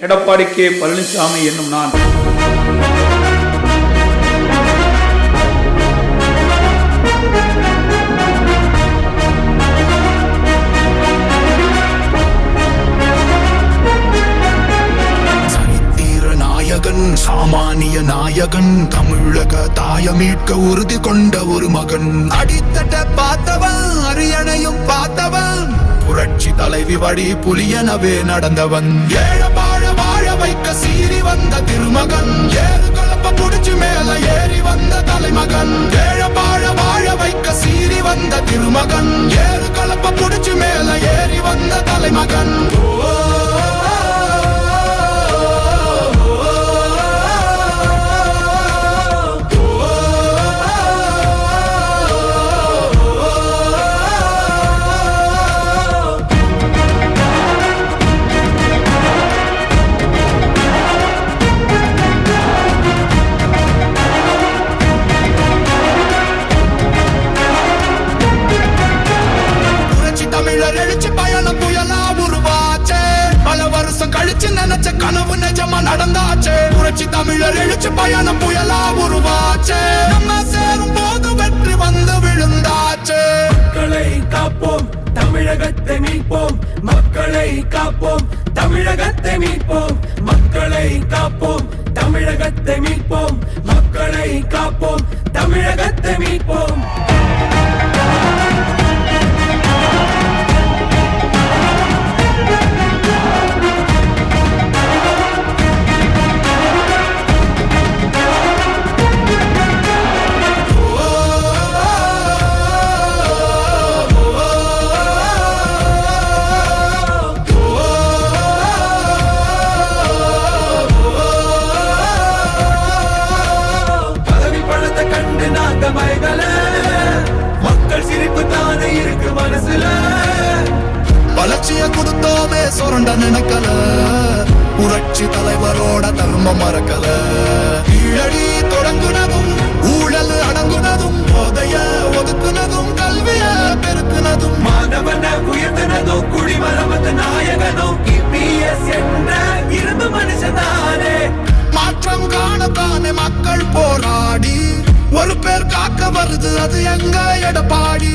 Edappadi K Palaniswami என்னும் நான் சாமானிய நாயகன், தமிழக தாய மீட்க உறுதி கொண்ட ஒரு மகன். அடித்தட்ட பார்த்தவன், அரியணையும் பார்த்தவன், புரட்சி தலைவி வழி புலியனவே நடந்தவன். ஏழ வாழ வாழ வைக்க சீறி வந்த திருமகன், ஏறு கலப்ப புடிச்சு மேல ஏறி வந்த தலைமகன். ஏழ வாழ வாழ வைக்க சீறி வந்த திருமகன், ஏறு கலப்ப புடிச்சு மேல ஏறி வந்த தலைமகன். எழுச்சி பயணம் புயலா உருவாச்சே, பல வருஷம் கழிச்சு நினைச்ச கனவு நிஜமா நடந்தாச்சே. புரட்சி தமிழர் எழுச்சி பயணம் புயலா உருவாச்சே, நம்ம சேரும் போது வெற்றி வந்து விழுந்தாச்சே. மக்களை காப்போம், தமிழகத்தை மீட்போம். மக்களை காப்போம், தமிழகத்தை மீட்போம். மக்களை காப்போம், தமிழகத்தை மீட்போம். மக்களை காப்போம், தமிழகத்தை மீட்போம். மக்கள் சிரிப்பு தானே இருக்கு மனசுல, வளர்ச்சிய கொடுத்தோமே சுரண்ட நினைக்கல, புரட்சி தலைவரோட தர்மம் மறக்கல. கீழடி தொடங்குனதும் ஊழல் அடங்குனதும், போதைய ஒதுக்குனதும் கல்விய பெருக்குனதும், மாணவன உயர்த்தினதும் குடிமரமத்து நாயகனும் இபிஎஸ் என்ற இரும்பு மனுஷனானே. மாற்றம் காணத்தானே மக்கள் போராடி ஒரு பேர் காக்க வருது, அது எங்க எடப்பாடி.